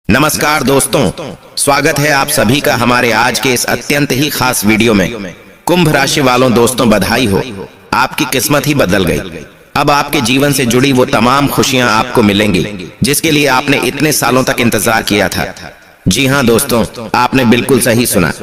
नमस्कार दोस्तों, स्वागत है आप सभी का हमारे आज के इस अत्यंत ही खास वीडियो में। कुंभ राशि वालों दोस्तों, बधाई हो, आपकी किस्मत ही बदल गई। अब आपके जीवन से जुड़ी वो तमाम खुशियां आपको मिलेंगी जिसके लिए आपने इतने सालों तक इंतजार किया था। जी हाँ दोस्तों, आपने बिल्कुल सही सुना।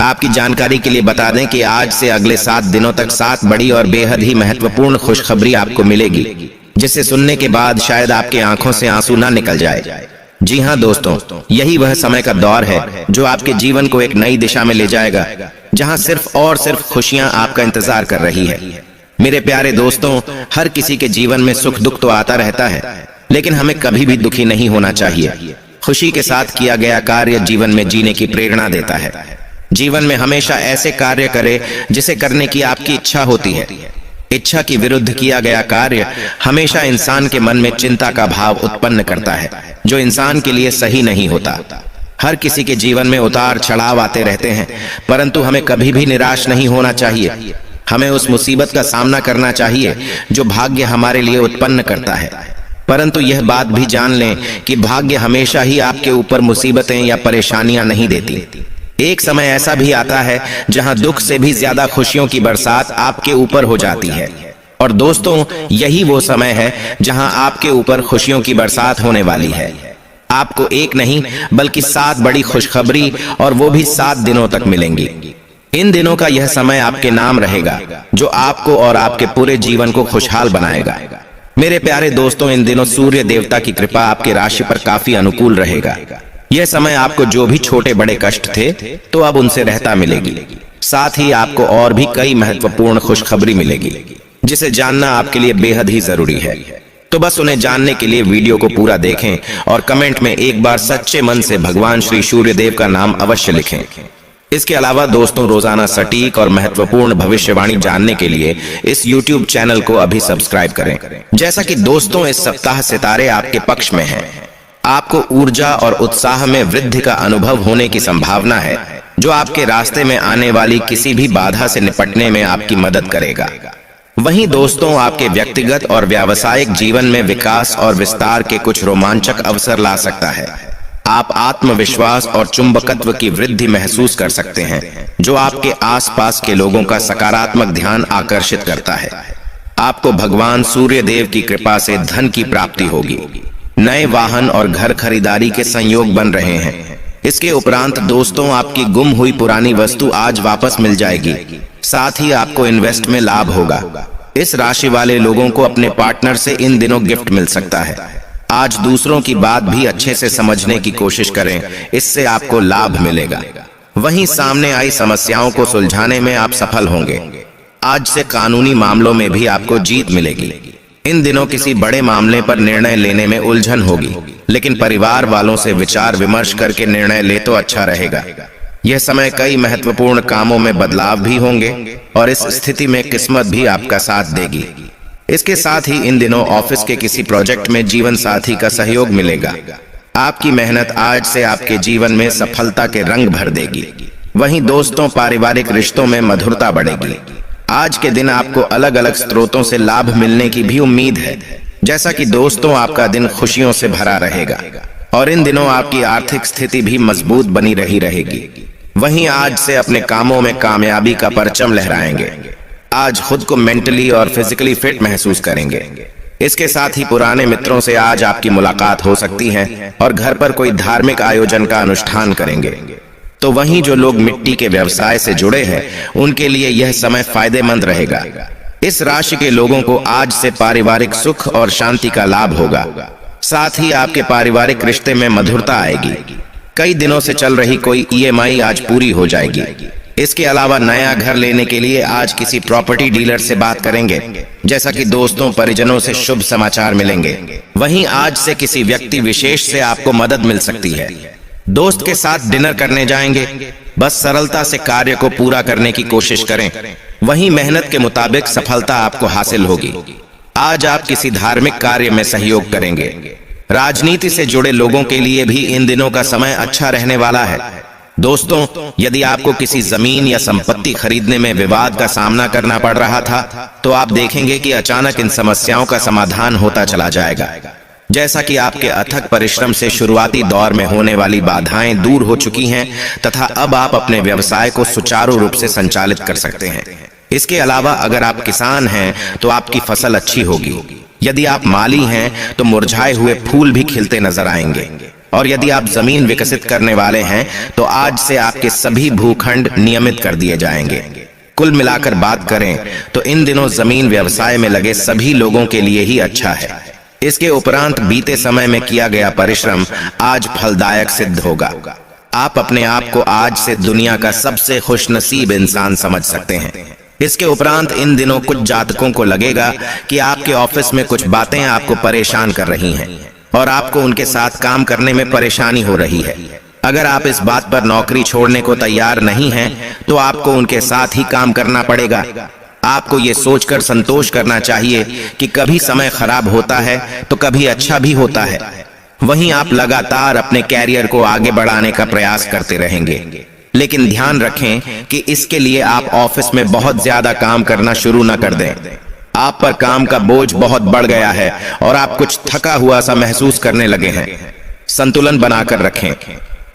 आपकी जानकारी के लिए बता दें कि आज से अगले 7 दिनों तक 7 बड़ी और बेहद ही महत्वपूर्ण खुशखबरी आपको मिलेगी, जिसे सुनने के बाद शायद आपके आंखों से आंसू ना निकल जाए। जी हाँ दोस्तों, यही वह समय का दौर है जो आपके जीवन को एक नई दिशा में ले जाएगा, जहाँ सिर्फ और सिर्फ खुशियाँ आपका इंतजार कर रही है। मेरे प्यारे दोस्तों, हर किसी के जीवन में सुख दुख तो आता रहता है, लेकिन हमें कभी भी दुखी नहीं होना चाहिए। खुशी के साथ किया गया कार्य जीवन में जीने की प्रेरणा देता है। जीवन में हमेशा ऐसे कार्य करें जिसे करने की आपकी इच्छा होती है। इच्छा की विरुद्ध किया गया कार्य हमेशा इंसान के मन में चिंता का भाव उत्पन्न करता है, जो इंसान के लिए सही नहीं होता। हर किसी के जीवन में उतार चढ़ाव आते रहते हैं, परंतु हमें कभी भी निराश नहीं होना चाहिए। हमें उस मुसीबत का सामना करना चाहिए जो भाग्य हमारे लिए उत्पन्न करता है, परंतु यह बात भी जान लें कि भाग्य हमेशा ही आपके ऊपर मुसीबतें या परेशानियां नहीं देती। एक समय ऐसा भी आता है जहां दुख से भी ज्यादा खुशियों की बरसात आपके ऊपर हो जाती है। और दोस्तों, यही वो समय है जहां आपके ऊपर खुशियों की बरसात होने वाली है। आपको एक नहीं बल्कि 7 बड़ी खुशखबरी, और वो भी 7 दिनों तक मिलेंगी। इन दिनों का यह समय आपके नाम रहेगा, जो आपको और आपके पूरे जीवन को खुशहाल बनाएगा। मेरे प्यारे दोस्तों, इन दिनों सूर्य देवता की कृपा आपके राशि पर काफी अनुकूल रहेगा। यह समय आपको जो भी छोटे बड़े कष्ट थे तो अब उनसे रहता मिलेगी। साथ ही आपको और भी कई महत्वपूर्ण खुशखबरी मिलेगी, जिसे जानना आपके लिए बेहद ही जरूरी है। तो बस उन्हें जानने के लिए वीडियो को पूरा देखें और कमेंट में एक बार सच्चे मन से भगवान श्री सूर्यदेव का नाम अवश्य लिखें। इसके अलावा दोस्तों, रोजाना सटीक और महत्वपूर्ण भविष्यवाणी जानने के लिए इस YouTube चैनल को अभी सब्सक्राइब करें। जैसा कि दोस्तों, इस सप्ताह सितारे आपके पक्ष में हैं। आपको ऊर्जा और उत्साह में वृद्धि का अनुभव होने की संभावना है, जो आपके रास्ते में आने वाली किसी भी बाधा से निपटने में आपकी मदद करेगा। वहीं दोस्तों, आपके व्यक्तिगत और व्यावसायिक जीवन में विकास और विस्तार के कुछ रोमांचक अवसर ला सकता है। आप आत्मविश्वास और चुंबकत्व की वृद्धि महसूस कर सकते हैं, जो आपके आसपास के लोगों का सकारात्मक ध्यान आकर्षित करता है। आपको भगवान सूर्य देव की कृपा से धन की प्राप्ति होगी। नए वाहन और घर खरीदारी के संयोग बन रहे हैं। इसके उपरांत दोस्तों, आपकी गुम हुई पुरानी वस्तु आज वापस मिल जाएगी। साथ ही आपको इन्वेस्ट में लाभ होगा। इस राशि वाले लोगों को अपने पार्टनर से इन दिनों गिफ्ट मिल सकता है। आज दूसरों की बात भी अच्छे से समझने की कोशिश करें, इससे आपको लाभ मिलेगा। वहीं सामने आई समस्याओं को सुलझाने में आप सफल होंगे। आज से कानूनी मामलों में भी आपको जीत मिलेगी। इन दिनों किसी बड़े मामले पर निर्णय लेने में उलझन होगी, लेकिन परिवार वालों से विचार विमर्श करके निर्णय ले तो अच्छा रहेगा। यह समय कई महत्वपूर्ण कामों में बदलाव भी होंगे और इस स्थिति में किस्मत भी आपका साथ देगी। इसके साथ ही इन दिनों ऑफिस के किसी प्रोजेक्ट में जीवन साथी का सहयोग मिलेगा। आपकी मेहनत आज से आपके जीवन में सफलता के रंग भर देगी। वहीं दोस्तों, पारिवारिक रिश्तों में मधुरता बढ़ेगी। आज के दिन आपको अलग अलग स्रोतों से लाभ मिलने की भी उम्मीद है। जैसा कि दोस्तों, आपका दिन खुशियों से भरा रहेगा और इन दिनों आपकी आर्थिक स्थिति भी मजबूत बनी रहेगी। वहीं आज से अपने कामों में कामयाबी का परचम लहराएंगे। आज खुद को मेंटली और फिजिकली फिट महसूस करेंगे। इसके साथ ही पुराने मित्रों से आज आपकी मुलाकात हो सकती है और घर पर कोई धार्मिक आयोजन का अनुष्ठान करेंगे। तो वहीं जो लोग मिट्टी के व्यवसाय से जुड़े हैं, उनके लिए यह समय फायदेमंद रहेगा। इस राशि के लोगों को आज से पारिवारिक सुख और शांति का लाभ होगा। साथ ही आपके पारिवारिक रिश्ते में मधुरता आएगी। कई दिनों से चल रही कोई EMI आज पूरी हो जाएगी। इसके अलावा नया घर लेने के लिए आज किसी प्रॉपर्टी डीलर से बात करेंगे। जैसा कि दोस्तों, परिजनों से शुभ समाचार मिलेंगे। वहीं आज से किसी व्यक्ति विशेष से आपको मदद मिल सकती है। दोस्त के साथ डिनर करने जाएंगे। बस सरलता से कार्य को पूरा करने की कोशिश करें। वहीं मेहनत के मुताबिक सफलता आपको हासिल होगी। आज आप किसी धार्मिक कार्य में सहयोग करेंगे। राजनीति से जुड़े लोगों के लिए भी इन दिनों का समय अच्छा रहने वाला है। दोस्तों, यदि आपको किसी जमीन या संपत्ति खरीदने में विवाद का सामना करना पड़ रहा था, तो आप देखेंगे कि अचानक इन समस्याओं का समाधान होता चला जाएगा। जैसा कि आपके अथक परिश्रम से शुरुआती दौर में होने वाली बाधाएं दूर हो चुकी हैं तथा अब आप अपने व्यवसाय को सुचारू रूप से संचालित कर सकते हैं। इसके अलावा अगर आप किसान हैं तो आपकी फसल अच्छी होगी। यदि आप माली हैं तो मुरझाए हुए फूल भी खिलते नजर आएंगे। और यदि आप जमीन विकसित करने वाले हैं तो आज से आपके सभी भूखंड नियमित कर दिए जाएंगे। कुल मिलाकर बात करें तो इन दिनों जमीन व्यवसाय में लगे सभी लोगों के लिए ही अच्छा है। इसके उपरांत बीते समय में किया गया परिश्रम आज फलदायक सिद्ध होगा। आप अपने आप को आज से दुनिया का सबसे खुशनसीब इंसान समझ सकते हैं। इसके उपरांत इन दिनों कुछ जातकों को लगेगा कि आपके ऑफिस में कुछ बातें आपको परेशान कर रही हैं और आपको उनके साथ काम करने में परेशानी हो रही है। अगर आप इस बात पर नौकरी छोड़ने को तैयार नहीं हैं, तो आपको उनके साथ ही काम करना पड़ेगा। आपको ये सोचकर संतोष करना चाहिए कि कभी समय खराब होता है तो कभी अच्छा भी होता है। वहीं आप लगातार अपने कैरियर को आगे बढ़ाने का प्रयास करते रहेंगे। लेकिन ध्यान रखें कि इसके लिए आप ऑफिस में बहुत ज्यादा काम करना शुरू न कर दें। आप पर काम का बोझ बहुत बढ़ गया है और आप कुछ थका हुआ सा महसूस करने लगे हैं। संतुलन बनाकर रखें।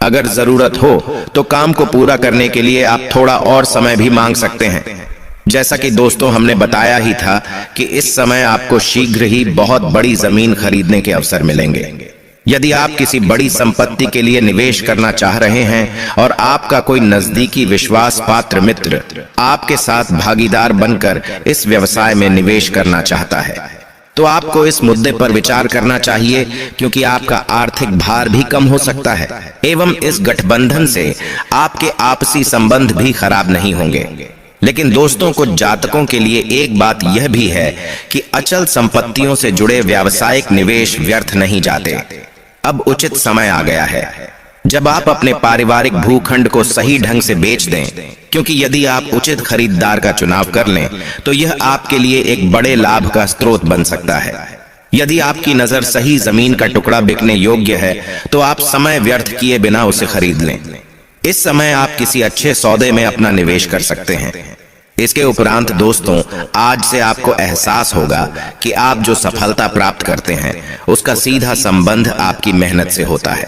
अगर जरूरत हो तो काम को पूरा करने के लिए आप थोड़ा और समय भी मांग सकते हैं। जैसा कि दोस्तों हमने बताया ही था कि इस समय आपको शीघ्र ही बहुत बड़ी जमीन खरीदने के अवसर मिलेंगे। यदि आप किसी बड़ी संपत्ति के लिए निवेश करना चाह रहे हैं और आपका कोई नजदीकी विश्वास पात्र मित्र आपके साथ भागीदार बनकर इस व्यवसाय में निवेश करना चाहता है, तो आपको इस मुद्दे पर विचार करना चाहिए, क्योंकि आपका आर्थिक भार भी कम हो सकता है एवं इस गठबंधन से आपके आपसी संबंध भी खराब नहीं होंगे। लेकिन दोस्तों, कुछ जातकों के लिए एक बात यह भी है कि अचल संपत्तियों से जुड़े व्यावसायिक निवेश व्यर्थ नहीं जाते। अब उचित समय आ गया है जब आप अपने पारिवारिक भूखंड को सही ढंग से बेच दें, क्योंकि यदि आप उचित खरीदार का चुनाव कर लें तो यह आपके लिए एक बड़े लाभ का स्रोत बन सकता है। यदि आपकी नजर सही जमीन का टुकड़ा बिकने योग्य है तो आप समय व्यर्थ किए बिना उसे खरीद लें। इस समय आप किसी अच्छे सौदे में अपना निवेश कर सकते हैं। इसके उपरांत दोस्तों, आज से आपको एहसास होगा कि आप जो सफलता प्राप्त करते हैं उसका सीधा संबंध आपकी मेहनत से होता है।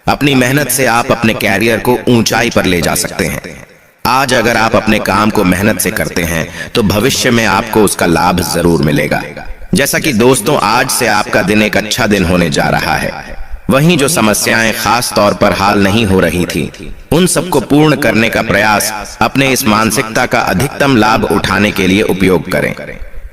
अपनी मेहनत से आप अपने कैरियर को ऊंचाई पर ले जा सकते हैं। आज अगर आप अपने काम को मेहनत से करते हैं तो भविष्य में आपको उसका लाभ जरूर मिलेगा। जैसा कि दोस्तों, आज से आपका दिन एक अच्छा दिन होने जा रहा है। वहीं जो समस्याएं खास तौर पर हाल नहीं हो रही थी, उन सबको पूर्ण करने का प्रयास अपने इस मानसिकता का अधिकतम लाभ उठाने के लिए उपयोग करें।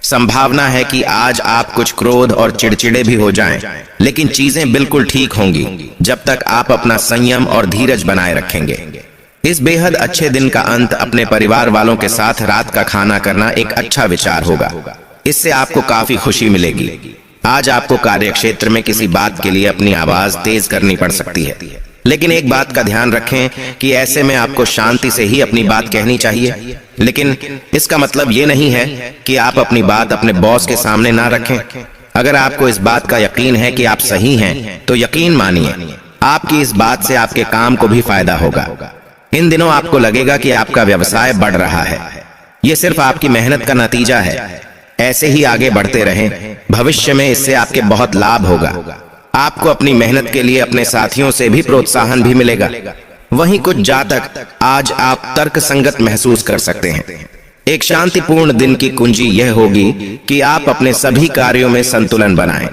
संभावना है कि आज आप कुछ क्रोध और चिड़चिड़े भी हो जाएं, लेकिन चीजें बिल्कुल ठीक होंगी जब तक आप अपना संयम और धीरज बनाए रखेंगे। इस बेहद अच्छे दिन का अंत अपने परिवार वालों के साथ रात का खाना करना एक अच्छा विचार होगा। इससे आपको काफी खुशी मिलेगी। आज आपको कार्यक्षेत्र में किसी बात के लिए अपनी आवाज तेज करनी पड़ सकती है, लेकिन एक बात का ध्यान रखें कि ऐसे में आपको शांति से ही अपनी बात कहनी चाहिए। लेकिन इसका मतलब ये नहीं है कि आप अपनी बात अपने बॉस के सामने ना रखें। अगर आपको इस बात का यकीन है कि आप सही हैं, तो यकीन मानिए आपकी इस बात से आपके काम को भी फायदा होगा। इन दिनों आपको लगेगा कि आपका व्यवसाय बढ़ रहा है। ये सिर्फ आपकी मेहनत का नतीजा है। ऐसे ही आगे बढ़ते रहें। भविष्य में इससे आपके बहुत लाभ होगा। आपको अपनी मेहनत के लिए अपने साथियों से भी प्रोत्साहन भी मिलेगा। वहीं कुछ जातक आज आप तर्कसंगत महसूस कर सकते हैं। एक शांतिपूर्ण दिन की कुंजी यह होगी कि आप अपने सभी कार्यों में संतुलन बनाएं।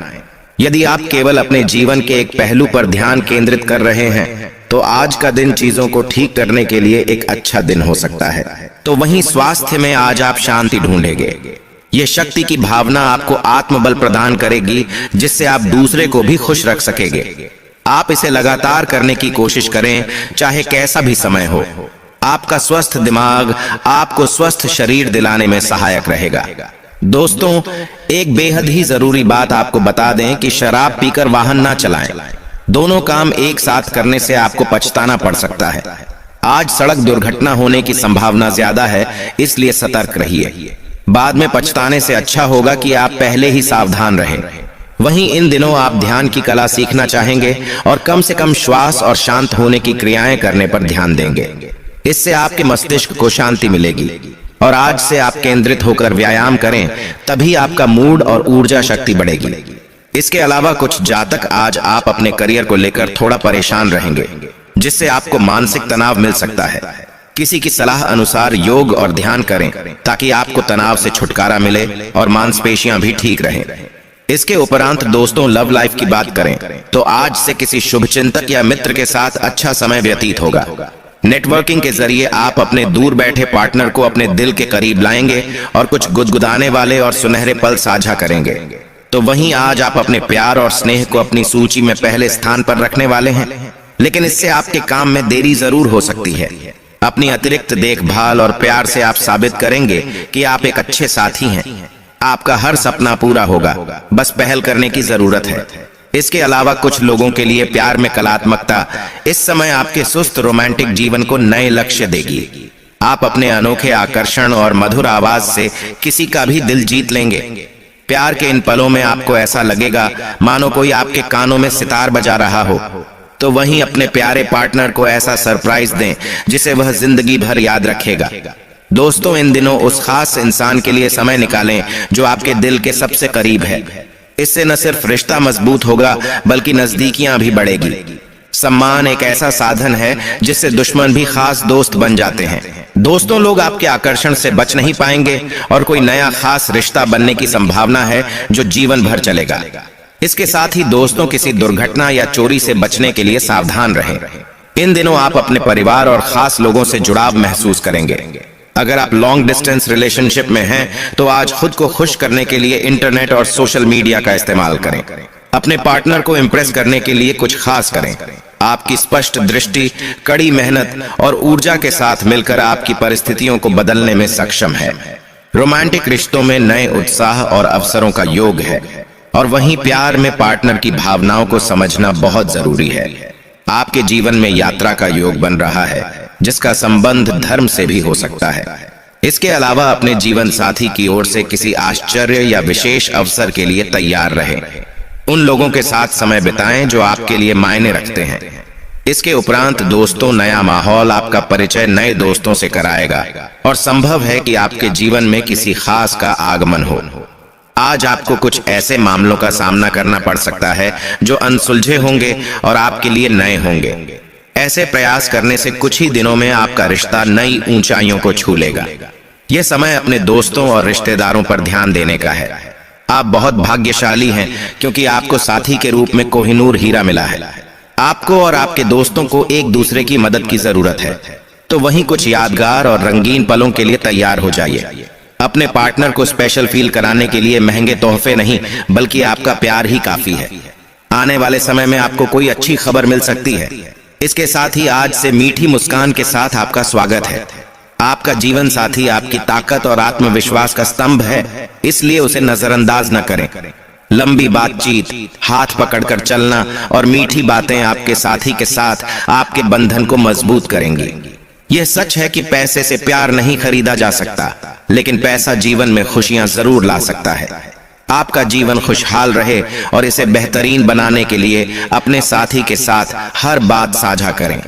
यदि आप केवल अपने जीवन के एक पहलू पर ध्यान केंद्रित कर रहे हैं तो आज का दिन चीजों को ठीक करने के लिए एक अच्छा दिन हो सकता है। तो वहीं स्वास्थ्य में आज आप शांति ढूंढेंगे। ये शक्ति की भावना आपको आत्मबल प्रदान करेगी, जिससे आप दूसरे को भी खुश रख सकेंगे। आप इसे लगातार करने की कोशिश करें, चाहे कैसा भी समय हो। आपका स्वस्थ दिमाग आपको स्वस्थ शरीर दिलाने में सहायक रहेगा। दोस्तों, एक बेहद ही जरूरी बात आपको बता दें कि शराब पीकर वाहन ना चलाएं। दोनों काम एक साथ करने से आपको पछताना पड़ सकता है। आज सड़क दुर्घटना होने की संभावना ज्यादा है, इसलिए सतर्क रहिए। बाद में पछताने से अच्छा होगा कि आप पहले ही सावधान रहें। वहीं इन दिनों आप ध्यान की कला सीखना चाहेंगे और कम से कम श्वास और शांत होने की क्रियाएं करने पर ध्यान देंगे। इससे आपके मस्तिष्क को शांति मिलेगी। और आज से आप केंद्रित होकर व्यायाम करें, तभी आपका मूड और ऊर्जा शक्ति बढ़ेगी। इसके अलावा कुछ जातक आज आप अपने करियर को लेकर थोड़ा परेशान रहेंगे, जिससे आपको मानसिक तनाव मिल सकता है। किसी की सलाह अनुसार योग और ध्यान करें ताकि आपको तनाव से छुटकारा मिले और मांसपेशियां भी ठीक रहें। इसके उपरांत दोस्तों, लव लाइफ की बात करें तो आज से किसी शुभचिंतक या मित्र के साथ अच्छा समय व्यतीत होगा। नेटवर्किंग के जरिए आप अपने दूर बैठे पार्टनर को अपने दिल के करीब लाएंगे और कुछ गुदगुदाने वाले और सुनहरे पल साझा करेंगे। तो वहीं आज आप अपने प्यार और स्नेह को अपनी सूची में पहले स्थान पर रखने वाले हैं, लेकिन इससे आपके काम में देरी जरूर हो सकती है। अपनी अतिरिक्त देखभाल और प्यार से आप साबित करेंगे कि आप एक अच्छे साथी हैं। आपका हर सपना पूरा होगा, बस पहल करने की जरूरत है। इसके अलावा कुछ लोगों के लिए प्यार में कलात्मकता इस समय आपके सुस्त रोमांटिक जीवन को नए लक्ष्य देगी। आप अपने अनोखे आकर्षण और मधुर आवाज से किसी का भी दिल जीत लेंगे। प्यार के इन पलों में आपको ऐसा लगेगा मानो कोई आपके कानों में सितार बजा रहा हो। तो वहीं अपने प्यारे पार्टनर को ऐसा सरप्राइज दें जिसे वह जिंदगी भर याद रखेगा। दोस्तों, इन दिनों उस खास इंसान के लिए समय निकालें जो आपके दिल के सबसे करीब है। इससे न सिर्फ रिश्ता मजबूत होगा बल्कि नजदीकियां भी बढ़ेगी। सम्मान एक ऐसा साधन है जिससे दुश्मन भी खास दोस्त बन जाते हैं। दोस्तों, लोग आपके आकर्षण से बच नहीं पाएंगे और कोई नया खास रिश्ता बनने की संभावना है जो जीवन भर चलेगा। इसके साथ ही दोस्तों, किसी दुर्घटना या चोरी से बचने के लिए सावधान रहें। इन दिनों आप अपने परिवार और खास लोगों से जुड़ाव महसूस करेंगे। अगर आप लॉन्ग डिस्टेंस रिलेशनशिप में हैं तो आज खुद को खुश करने के लिए इंटरनेट और सोशल मीडिया का इस्तेमाल करें। अपने पार्टनर को इम्प्रेस करने के लिए कुछ खास करें। आपकी स्पष्ट दृष्टि, कड़ी मेहनत और ऊर्जा के साथ मिलकर आपकी परिस्थितियों को बदलने में सक्षम है। रोमांटिक रिश्तों में नए उत्साह और अवसरों का योग है और वहीं प्यार में पार्टनर की भावनाओं को समझना बहुत जरूरी है। आपके जीवन में यात्रा का योग बन रहा है जिसका संबंध धर्म से भी हो सकता है। इसके अलावा अपने जीवन साथी की ओर से किसी आश्चर्य या विशेष अवसर के लिए तैयार रहें। उन लोगों के साथ समय बिताएं जो आपके लिए मायने रखते हैं। इसके उपरांत दोस्तों, नया माहौल आपका परिचय नए दोस्तों से कराएगा और संभव है कि आपके जीवन में किसी खास का आगमन हो। आज आपको कुछ ऐसे मामलों का सामना करना पड़ सकता है जो अनसुलझे होंगे और आपके लिए नए होंगे। ऐसे प्रयास करने से कुछ ही दिनों में आपका रिश्ता नई ऊंचाइयों को छू लेगा। यह समय अपने दोस्तों और रिश्तेदारों पर ध्यान देने का है। आप बहुत भाग्यशाली हैं क्योंकि आपको साथी के रूप में कोहिनूर हीरा मिला है। आपको और आपके दोस्तों को एक दूसरे की मदद की जरूरत है। तो वहीं कुछ यादगार और रंगीन पलों के लिए तैयार हो जाइए। अपने पार्टनर को स्पेशल फील कराने के लिए महंगे तोहफे नहीं बल्कि आपका प्यार ही काफी है। आने वाले समय में आपको कोई अच्छी खबर मिल सकती है। इसके साथ ही आज से मीठी मुस्कान के साथ आपका स्वागत है। आपका जीवन साथी आपकी ताकत और आत्मविश्वास का स्तंभ है, इसलिए उसे नजरअंदाज न करें। लंबी बातचीत, हाथ पकड़कर चलना और मीठी बातें आपके साथी के साथ आपके बंधन को मजबूत करेंगी। यह सच है कि पैसे से प्यार नहीं खरीदा जा सकता, लेकिन पैसा जीवन में खुशियां जरूर ला सकता है। आपका जीवन खुशहाल रहे और इसे बेहतरीन बनाने के लिए अपने साथी के साथ हर बात साझा करें।